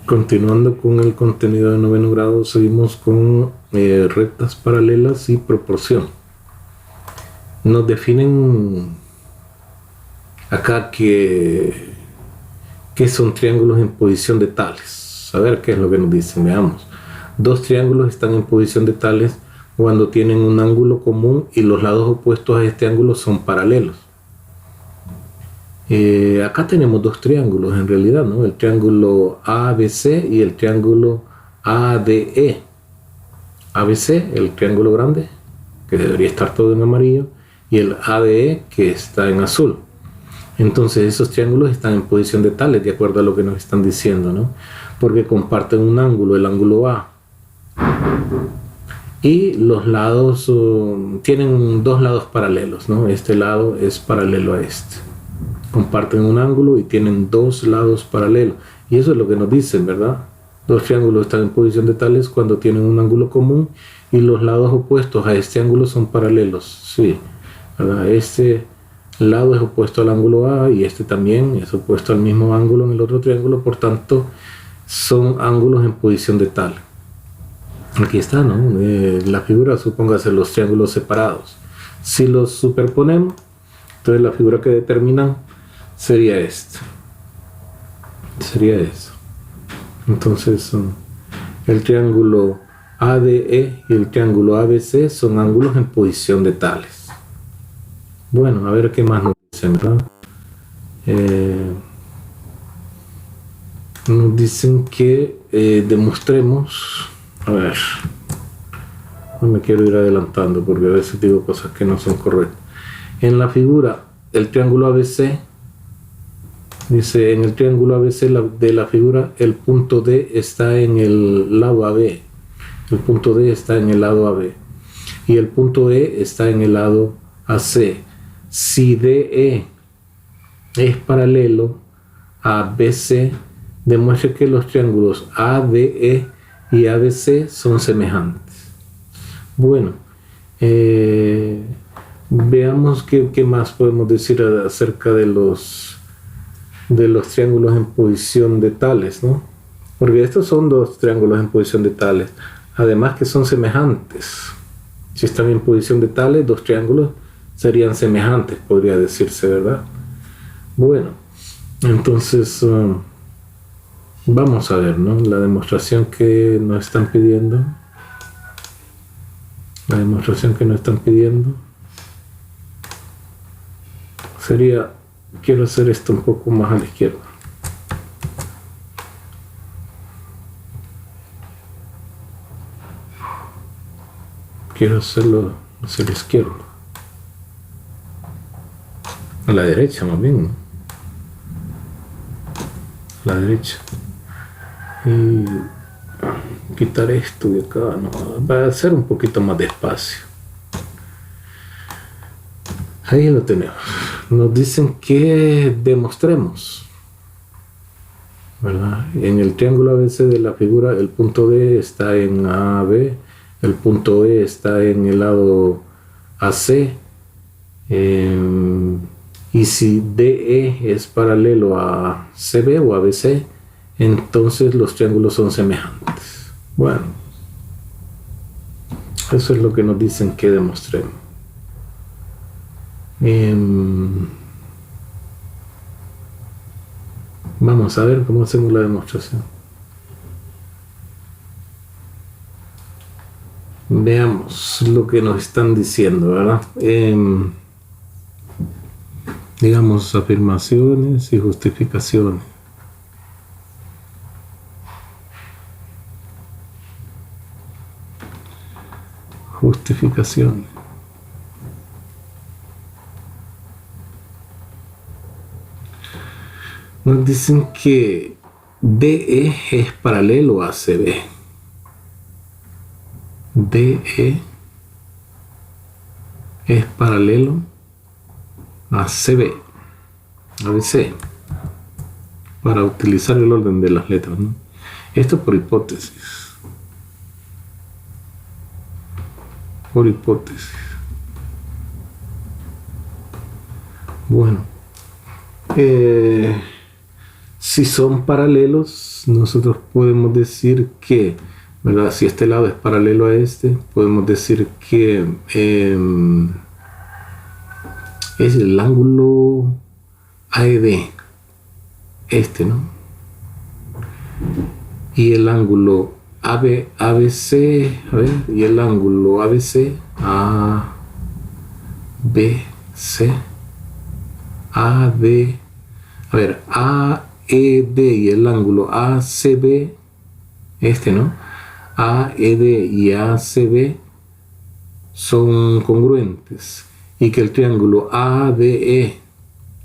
Continuando con el contenido de noveno grado, seguimos con rectas paralelas y proporción. Nos definen acá que son triángulos en posición de tales. A ver qué es lo que nos dicen, veamos. Dos triángulos están en posición de tales cuando tienen un ángulo común y los lados opuestos a este ángulo son paralelos. Acá tenemos dos triángulos en realidad, ¿no? El triángulo ABC y el triángulo ADE. ABC, el triángulo grande, que debería estar todo en amarillo, y el ADE, que está en azul. Entonces esos triángulos están en posición de tales, de acuerdo a lo que nos están diciendo, ¿no? Porque comparten un ángulo, el ángulo A. Y los lados tienen dos lados paralelos, ¿no? Este lado es paralelo a este. Comparten un ángulo y tienen dos lados paralelos. Y eso es lo que nos dicen, ¿verdad? Dos triángulos están en posición de tales cuando tienen un ángulo común y los lados opuestos a este ángulo son paralelos. Sí, ¿verdad? Este lado es opuesto al ángulo A y este también es opuesto al mismo ángulo en el otro triángulo, por tanto son ángulos en posición de tal. Aquí está, ¿no? La figura, supóngase los triángulos separados. Si los superponemos, entonces la figura que determinan sería esta. Sería eso. Entonces el triángulo ADE y el triángulo ABC son ángulos en posición de tales. Bueno, a ver qué más nos dicen, ¿verdad? Nos dicen que demostremos. A ver, no me quiero ir adelantando porque a veces digo cosas que no son correctas. En la figura, el triángulo ABC, dice, en el triángulo ABC de la figura, el punto D está en el lado AB. El punto D está en el lado AB. Y el punto E está en el lado AC. Si DE es paralelo a BC, demuestre que los triángulos ADE y ABC son semejantes. Bueno, veamos qué más podemos decir acerca de los triángulos en posición de tales, ¿no? Porque estos son dos triángulos en posición de tales, además que son semejantes. Si están en posición de tales, dos triángulos serían semejantes, podría decirse, ¿verdad? Bueno, entonces vamos a ver, ¿no? La demostración que nos están pidiendo. La demostración que nos están pidiendo sería, quiero hacer esto un poco más a la izquierda. Quiero hacerlo hacia la izquierda. A la derecha más bien, ¿no? A la derecha. Y quitar esto de acá, ¿no? Va a ser un poquito más despacio. Ahí lo tenemos. Nos dicen que demostremos, ¿verdad? En el triángulo ABC de la figura, el punto D está en AB, el punto E está en el lado AC, y si DE es paralelo a CB o ABC, entonces los triángulos son semejantes. Bueno, eso es lo que nos dicen que demostremos. Vamos a ver cómo hacemos la demostración. Veamos lo que nos están diciendo, ¿verdad? Digamos, afirmaciones y justificaciones. Justificaciones. Nos dicen que DE es paralelo a CB. DE es paralelo a CB, ABC, para utilizar el orden de las letras, ¿no? Esto por hipótesis. Por hipótesis. Bueno. Si son paralelos, nosotros podemos decir que, ¿verdad? Si este lado es paralelo a este, podemos decir que es el ángulo AED, este, ¿no? Y el ángulo ABC, a ver, y el ángulo ABC, ABC, AD, a ver, AED y el ángulo ACB, este, ¿no? AED y ACB son congruentes, y que el triángulo ADE,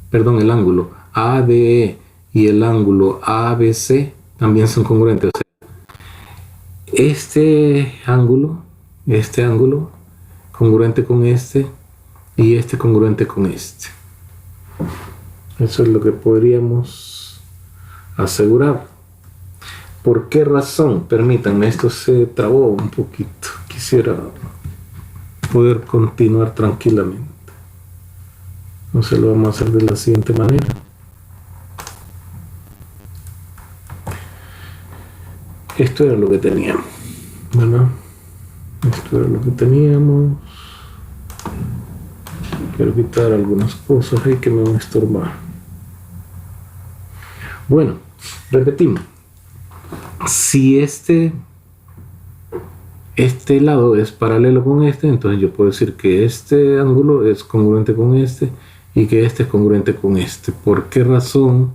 perdón, el ángulo ADE y el ángulo ABC también son congruentes. O sea, este ángulo congruente con este y este congruente con este. Eso es lo que podríamos asegurar. ¿Por qué razón? Permítanme, esto se trabó un poquito. Quisiera poder continuar tranquilamente. Entonces lo vamos a hacer de la siguiente manera. Esto era lo que teníamos, ¿verdad? Esto era lo que teníamos. Quiero quitar algunas cosas ahí que me van a estorbar. Bueno, repetimos. Si este lado es paralelo con este, entonces yo puedo decir que este ángulo es congruente con este y que este es congruente con este. ¿Por qué razón?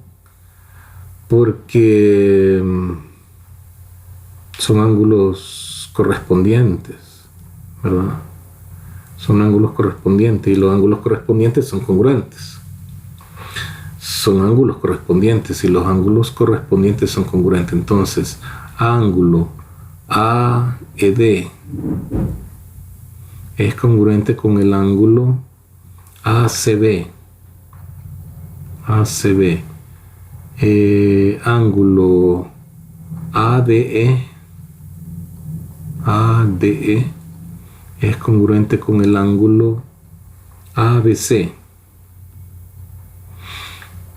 Porque son ángulos correspondientes, ¿verdad? Son ángulos correspondientes y los ángulos correspondientes son congruentes. Son ángulos correspondientes y los ángulos correspondientes son congruentes. Entonces, ángulo AED es congruente con el ángulo ACB. Ángulo ADE es congruente con el ángulo ABC.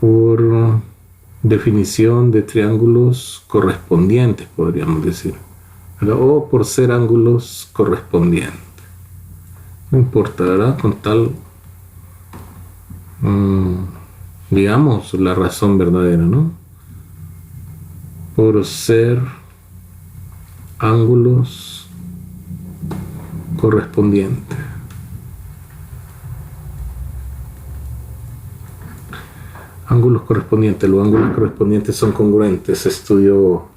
Por definición de triángulos correspondientes, podríamos decir, ¿verdad? O por ser ángulos correspondientes. No importa, ¿verdad? Con tal, digamos, la razón verdadera, ¿no? Por ser ángulos correspondientes. Ángulos correspondientes. Los ángulos correspondientes son congruentes. Se estudió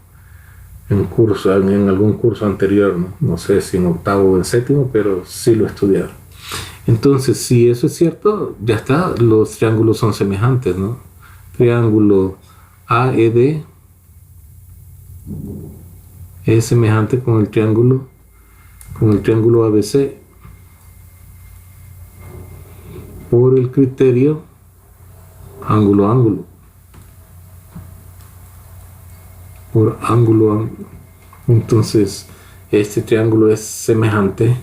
en curso, en algún curso anterior, no sé si en octavo o en séptimo, pero sí lo estudiaron. Entonces, si eso es cierto, ya está, los triángulos son semejantes, ¿no? Triángulo AED es semejante con el triángulo ABC por el criterio ángulo. Por ángulo. Entonces, este triángulo es semejante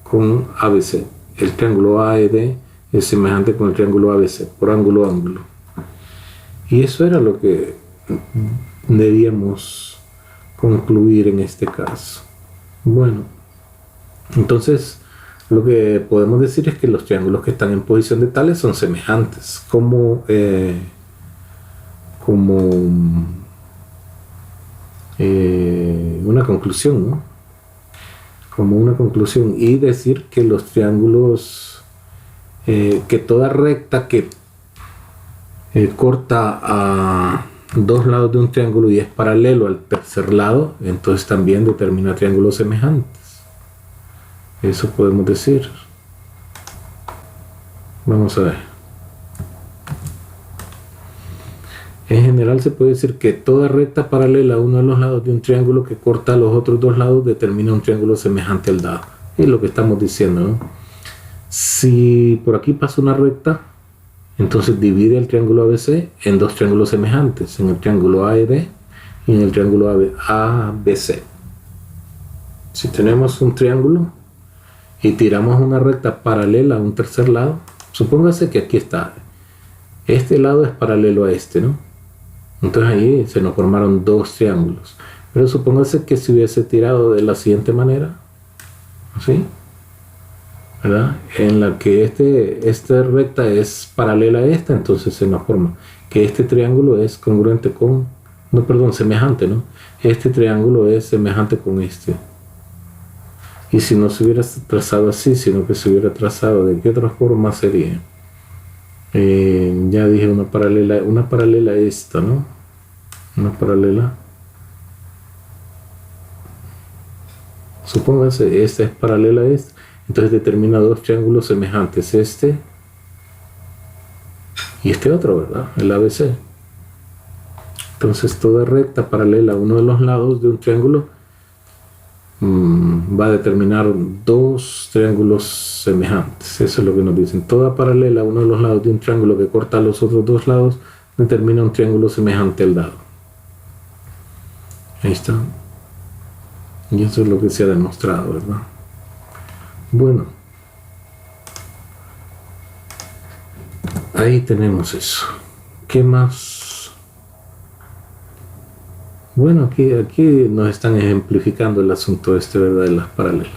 con ABC. El triángulo AED es semejante con el triángulo ABC por ángulo. Y eso era lo que debíamos concluir en este caso. Bueno, entonces lo que podemos decir es que los triángulos que están en posición de tales son semejantes, como una conclusión, ¿no? Como una conclusión, y decir que los triángulos, que toda recta que corta a dos lados de un triángulo y es paralelo al tercer lado, entonces también determina triángulos semejantes. Eso podemos decir. Vamos a ver. En general se puede decir que toda recta paralela a uno de los lados de un triángulo que corta a los otros dos lados determina un triángulo semejante al dado. Es lo que estamos diciendo, ¿no? Si por aquí pasa una recta, entonces divide el triángulo ABC en dos triángulos semejantes, en el triángulo AED y en el triángulo ABC. Si tenemos un triángulo y tiramos una recta paralela a un tercer lado, supóngase que aquí está, este lado es paralelo a este, ¿no? Entonces ahí se nos formaron dos triángulos. Pero supóngase que si hubiese tirado de la siguiente manera, ¿sí? ¿Verdad? En la que esta recta es paralela a esta, entonces se nos forma que este triángulo es congruente con, no, perdón, semejante, ¿no? Este triángulo es semejante con este. Y si no se hubiera trazado así, sino que se hubiera trazado de qué otra forma sería. Ya dije una paralela a esta, ¿no? Una paralela. Supóngase, esta es paralela a esta. Entonces determina dos triángulos semejantes, este y este otro, ¿verdad? El ABC. Entonces toda recta paralela a uno de los lados de un triángulo va a determinar dos triángulos semejantes. Eso es lo que nos dicen. Toda paralela a uno de los lados de un triángulo que corta los otros dos lados determina un triángulo semejante al dado. Ahí está. Y eso es lo que se ha demostrado, ¿verdad? Bueno, ahí tenemos eso. ¿Qué más? Bueno, aquí nos están ejemplificando el asunto ¿verdad? De las paralelas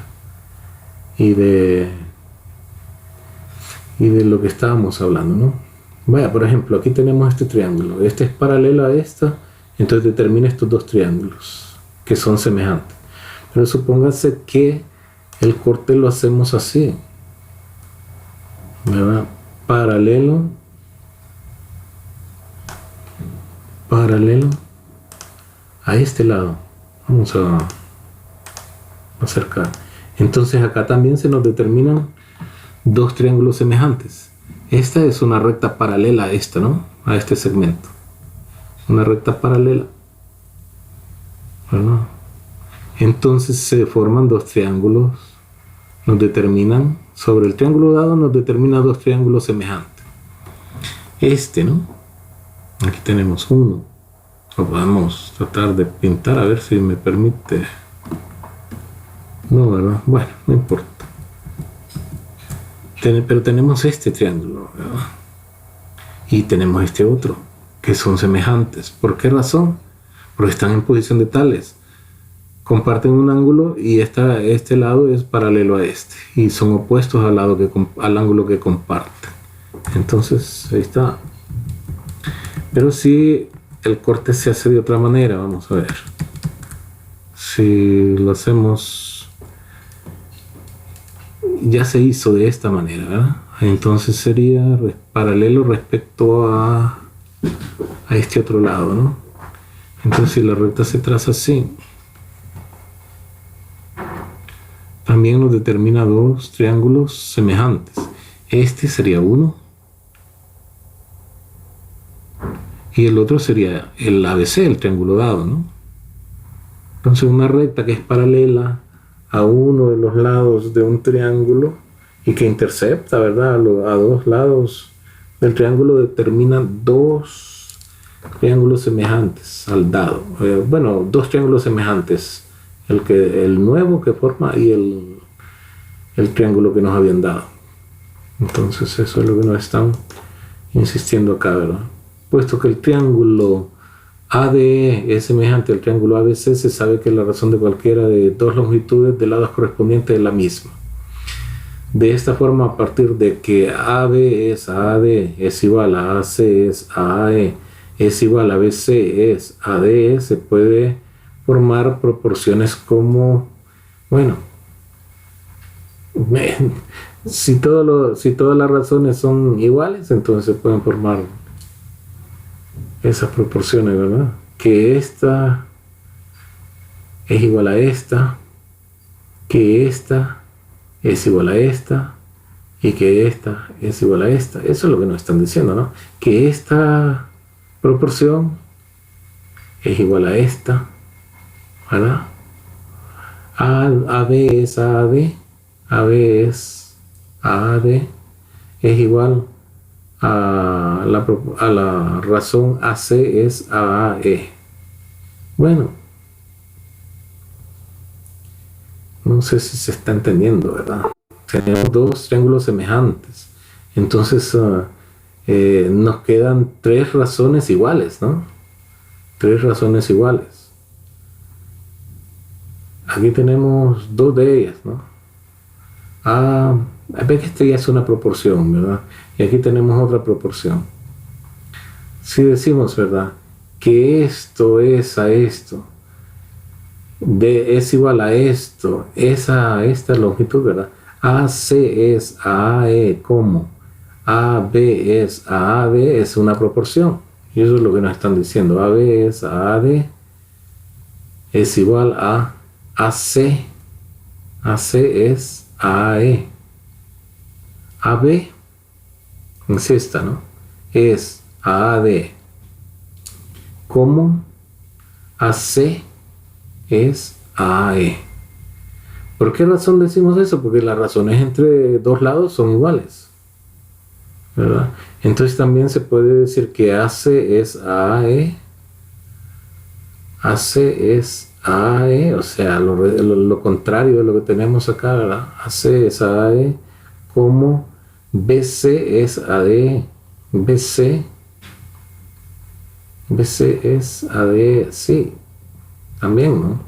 y de lo que estábamos hablando, ¿no? Vaya, por ejemplo, aquí tenemos este triángulo. Este es paralela a esta, entonces determina estos dos triángulos que son semejantes. Pero supóngase que el corte lo hacemos así, ¿verdad? Paralelo a este lado. Vamos a acercar. Entonces acá también se nos determinan dos triángulos semejantes. Esta es una recta paralela a esta, ¿no? A este segmento. Una recta paralela, ¿verdad? Entonces se forman dos triángulos. Nos determinan, sobre el triángulo dado nos determina dos triángulos semejantes. Este, ¿no? Aquí tenemos uno. Lo podemos tratar de pintar a ver si me permite. No, ¿verdad? Bueno, no importa. Pero tenemos este triángulo, ¿verdad? Y tenemos este otro, que son semejantes. ¿Por qué razón? Porque están en posición de tales. Comparten un ángulo y este lado es paralelo a este. Y son opuestos al ángulo que comparten. Entonces, ahí está. Pero si el corte se hace de otra manera, vamos a ver. Si lo hacemos, ya se hizo de esta manera, ¿verdad? Entonces sería paralelo respecto a este otro lado, ¿no? Entonces si la recta se traza así, también nos determina dos triángulos semejantes. Este sería uno y el otro sería el ABC, el triángulo dado, ¿no? Entonces una recta que es paralela a uno de los lados de un triángulo y que intercepta, ¿verdad? A dos lados del triángulo determina dos triángulos semejantes al dado. Bueno, dos triángulos semejantes. El nuevo que forma y el triángulo que nos habían dado. Entonces eso es lo que nos están insistiendo acá, ¿verdad? Puesto que el triángulo ADE es semejante al triángulo ABC, se sabe que la razón de cualquiera de dos longitudes de lados correspondientes es la misma. De esta forma, a partir de que AB es a AD es igual a AC es a AE es igual a BC es a ADE, se puede formar proporciones como, bueno, si todas las razones son iguales, entonces se pueden formar esas proporciones, ¿verdad? Que esta es igual a esta, que esta es igual a esta y que esta es igual a esta. Eso es lo que nos están diciendo, ¿no? Que esta proporción es igual a esta, ¿verdad? AB es a AD, AB es a AD, es igual a la razón AC es a AE. Bueno, no sé si se está entendiendo, ¿verdad? Tenemos dos triángulos semejantes. Entonces nos quedan tres razones iguales, ¿no? tres razones iguales. Aquí tenemos dos de ellas, ¿no? Ve que esta ya es una proporción, ¿verdad? Y aquí tenemos otra proporción. Si decimos, ¿verdad?, que esto es a esto, B es igual a esto, es a esta longitud, ¿verdad? AC es a AE, como AB es a AD, es una proporción. Y eso es lo que nos están diciendo. AB es a AD, es igual a AC. AC es a AE. AB es esta, ¿no? Es a AD, como AC es AE. ¿Por qué razón decimos eso? Porque las razones entre dos lados son iguales, ¿verdad? Entonces también se puede decir que AC es AE, AC es AE, o sea, lo contrario de lo que tenemos acá, ¿verdad? AC es AE, como BC es AD, BC es AD, sí, también, ¿no?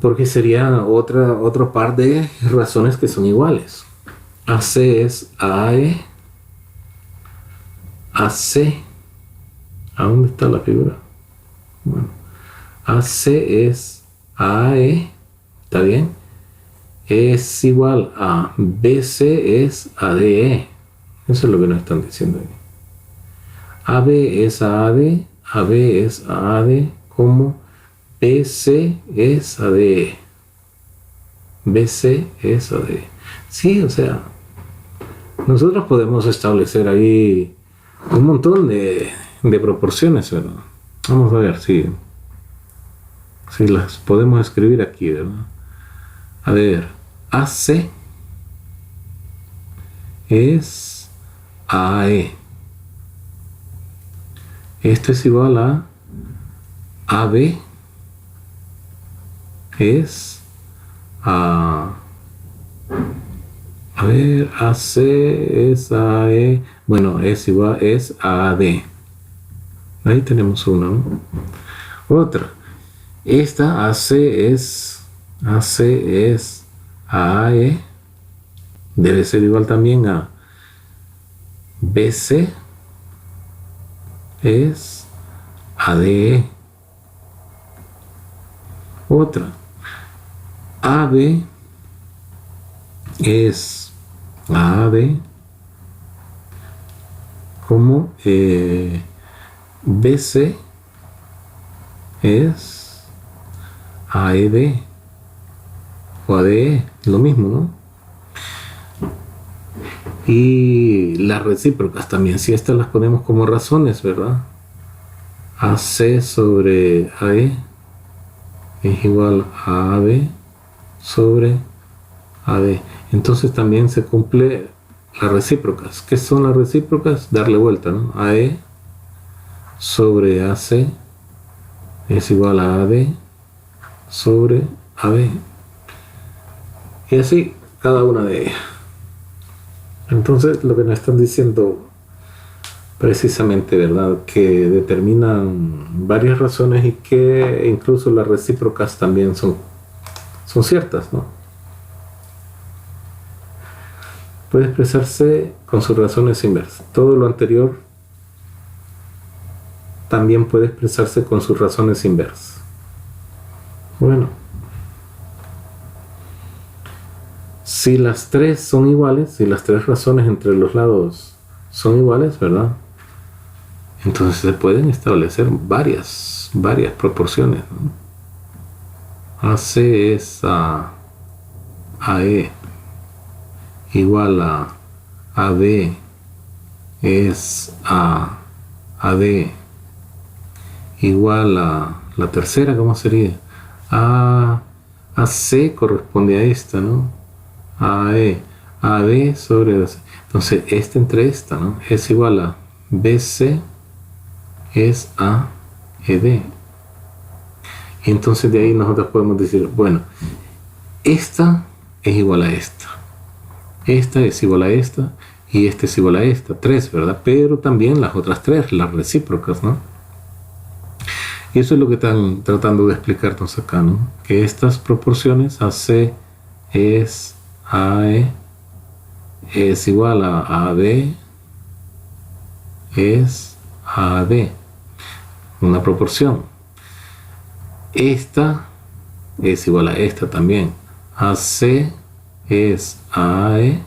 Porque sería otro par de razones que son iguales. AC es AE, AC, ¿a dónde está la figura? Bueno, AC es AE, ¿está bien? Es igual a BC es ADE. Eso es lo que nos están diciendo ahí. AB es AD, AB es AD, como BC es ADE. BC es ADE. Sí, o sea, nosotros podemos establecer ahí un montón de proporciones, ¿verdad? Vamos a ver si las podemos escribir aquí, ¿verdad? A ver, AC es AE. Esto es igual a AB es a ver, AC es AE, bueno, es igual, es AD. Ahí tenemos una, ¿no? Otra, esta AC es AE, debe ser igual también a BC es ADE. Otra, AB es AD, como BC es AED o ADE, lo mismo, ¿no? Y las recíprocas también, si estas las ponemos como razones, ¿verdad? AC sobre AE es igual a AB sobre AD. Entonces también se cumple las recíprocas. ¿Qué son las recíprocas? Darle vuelta, ¿no? AE sobre AC es igual a AD sobre AB. Y así cada una de ellas. Entonces lo que nos están diciendo precisamente, ¿verdad?, que determinan varias razones y que incluso las recíprocas también son ciertas, ¿no? Puede expresarse con sus razones inversas. Todo lo anterior también puede expresarse con sus razones inversas. Bueno, si las tres son iguales, si las tres razones entre los lados son iguales, ¿verdad?, entonces se pueden establecer varias proporciones, ¿no? AC es a AE igual a AB es a AD igual a la tercera, ¿cómo sería? AC corresponde a esta, ¿no? AE, AD sobre AC. Entonces, esta entre esta, ¿no? Es igual a BC es a ED. Y entonces de ahí nosotros podemos decir, bueno, esta es igual a esta. Esta es igual a esta y este es igual a esta, 3, ¿verdad? Pero también las otras 3, las recíprocas, ¿no? Y eso es lo que están tratando de explicarnos acá, ¿no? Que estas proporciones AC es AE es igual a AB es AD, una proporción. Esta es igual a esta también. AC es AE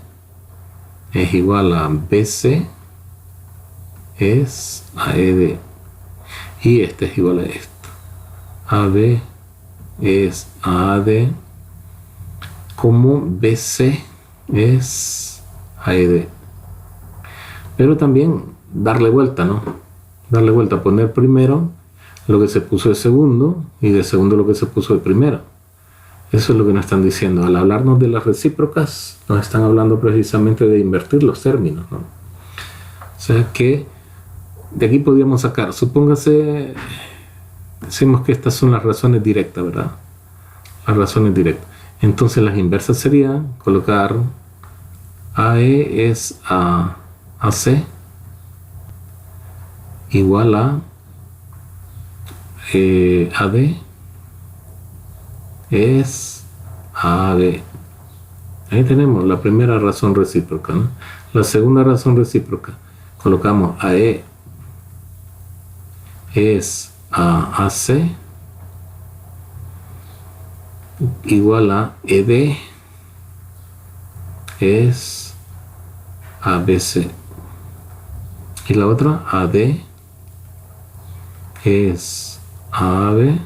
es igual a BC es AED. Y este es igual a esto. AB es AD como BC es AED. Pero también darle vuelta, ¿no? Darle vuelta, poner primero lo que se puso de segundo y de segundo lo que se puso de primero. Eso es lo que nos están diciendo. Al hablarnos de las recíprocas, nos están hablando precisamente de invertir los términos, ¿no? O sea que de aquí podríamos sacar, supóngase, decimos que estas son las razones directas, ¿verdad? Las razones directas. Entonces las inversas serían colocar AE es a AC igual a AD es AB. Ahí tenemos la primera razón recíproca, ¿no? La segunda razón recíproca, colocamos AE es a AC igual a ED es ABC. Y la otra, AD es AB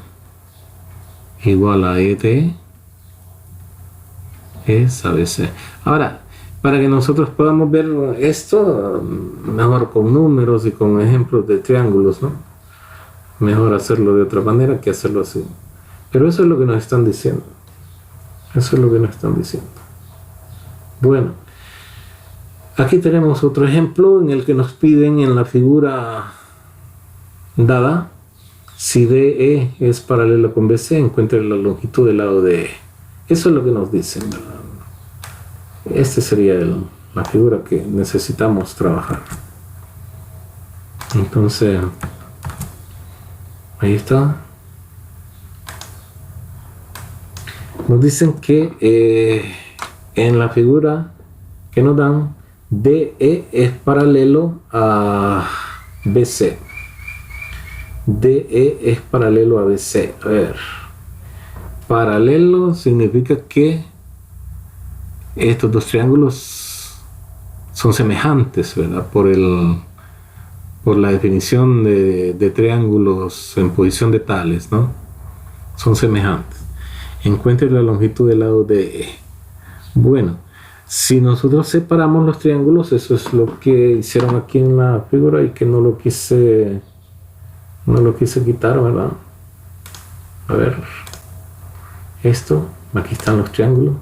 igual a ED es ABC. Ahora, para que nosotros podamos ver esto, mejor con números y con ejemplos de triángulos, ¿no? Mejor hacerlo de otra manera que hacerlo así. Pero eso es lo que nos están diciendo. Eso es lo que nos están diciendo. Bueno, aquí tenemos otro ejemplo en el que nos piden en la figura dada, si DE es paralelo con BC, encuentre la longitud del lado de E. Eso es lo que nos dicen, ¿verdad? Este sería la figura que necesitamos trabajar. Entonces, ahí está. Nos dicen que en la figura que nos dan, DE es paralelo a BC. DE es paralelo a BC. A ver, paralelo significa que estos dos triángulos son semejantes, ¿verdad? Por la definición de triángulos en posición de tales, ¿no? Son semejantes. Encuentre la longitud del lado de E. Bueno, si nosotros separamos los triángulos, eso es lo que hicieron aquí en la figura y que no lo quise quitar, ¿verdad? A ver, esto, aquí están los triángulos.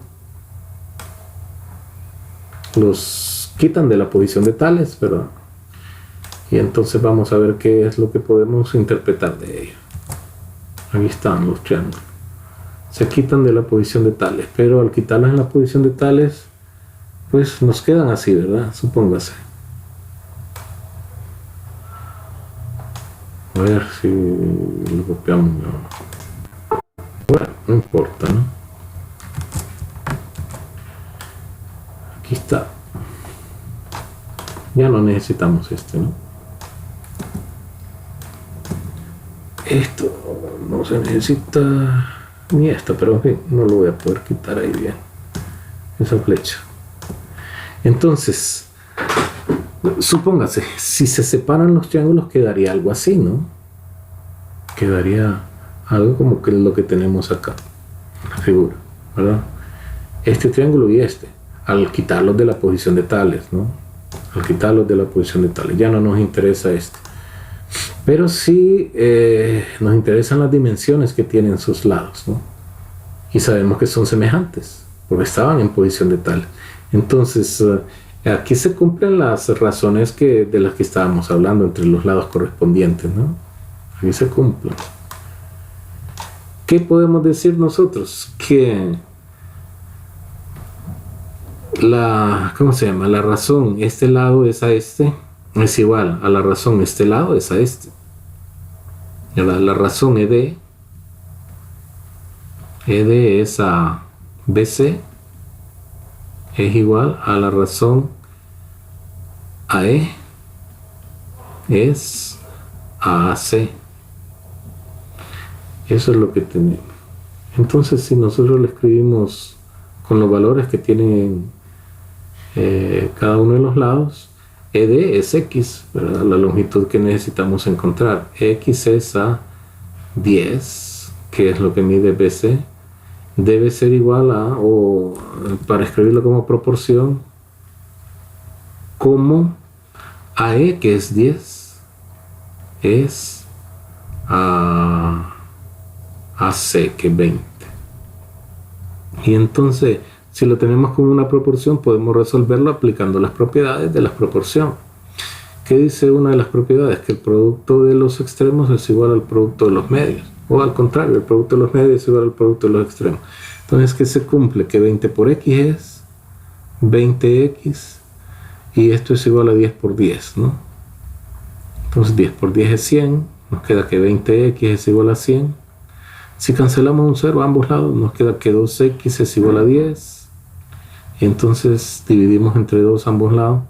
Los quitan de la posición de tales, ¿verdad? Y entonces vamos a ver qué es lo que podemos interpretar de ellos. Aquí están los triángulos. Se quitan de la posición de tales, pero al quitarlas en la posición de tales, pues nos quedan así, ¿verdad? Supóngase. A ver si lo copiamos. Bueno, no importa, ¿no? Aquí está. Ya no necesitamos este, ¿no? Esto no se necesita ni esto, pero en fin, no lo voy a poder quitar ahí bien. Esa flecha. Entonces, supóngase, si se separan los triángulos quedaría algo así, ¿no? Quedaría algo como que lo que tenemos acá, la figura, ¿verdad? Este triángulo y este, al quitarlos de la posición de tales, ¿no? Al quitarlos de la posición de tales, ya no nos interesa esto. Pero sí nos interesan las dimensiones que tienen sus lados, ¿no? Y sabemos que son semejantes, porque estaban en posición de tales. Entonces, aquí se cumplen las razones de las que estábamos hablando entre los lados correspondientes, ¿no? Aquí se cumplen. ¿Qué podemos decir nosotros? Que ¿cómo se llama? La razón, este lado es a este, es igual a la razón, este lado es a este. La razón ED es a BC, es igual a la razón AE es a AC. Eso es lo que tenemos. Entonces, si nosotros lo escribimos con los valores que tienen cada uno de los lados, ED es X, ¿verdad? La longitud que necesitamos encontrar. X es a 10, que es lo que mide BC. Debe ser igual a, o para escribirlo como proporción, como AE, que es 10, es a AC, que es 20. Y entonces, si lo tenemos como una proporción, podemos resolverlo aplicando las propiedades de la proporción. ¿Qué dice una de las propiedades? Que el producto de los extremos es igual al producto de los medios. O al contrario, el producto de los medios es igual al producto de los extremos. Entonces, ¿qué se cumple? Que 20 por X es 20X. Y esto es igual a 10 por 10, ¿no? Entonces 10 por 10 es 100. Nos queda que 20X es igual a 100. Si cancelamos un 0 a ambos lados, nos queda que 2X es igual a 10. Y entonces dividimos entre 2 ambos lados.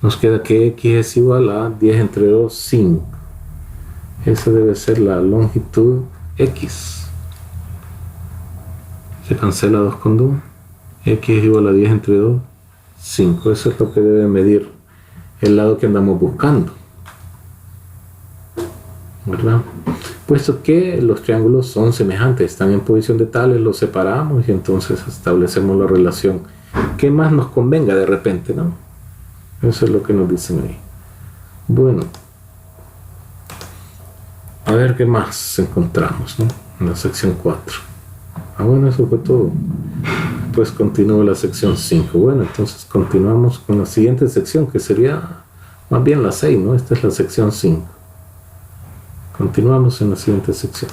Nos queda que X es igual a 10 entre 2, 5. Esa debe ser la longitud X. Se cancela 2 con 2. X es igual a 10 entre 2, 5. Eso es lo que debe medir el lado que andamos buscando, ¿verdad? Puesto que los triángulos son semejantes, están en posición de tales, los separamos y entonces establecemos la relación que más nos convenga de repente, ¿no? Eso es lo que nos dicen ahí. Bueno, a ver qué más encontramos, ¿no? En la sección 4. Bueno, eso fue todo. Pues continúa la sección 5. Bueno, entonces continuamos con la siguiente sección, que sería más bien la 6, ¿no? Esta es la sección 5. Continuamos en la siguiente sección.